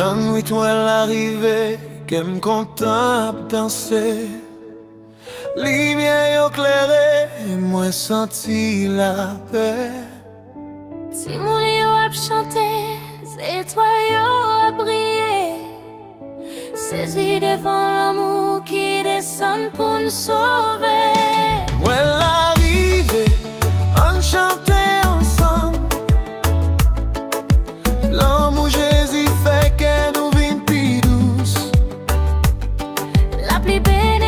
La nuit où elle arrivait, qu'elle me contemple danser. Lumière éclairée, moi senti la paix. Si mon lion a chanté, c'est toi a brillé. Saisi devant l'amour qui descend pour nous sauver. Où elle arrivait, on chantait ensemble. L'amour Jésus fait qu'elle nous vient plus douce. La plus belle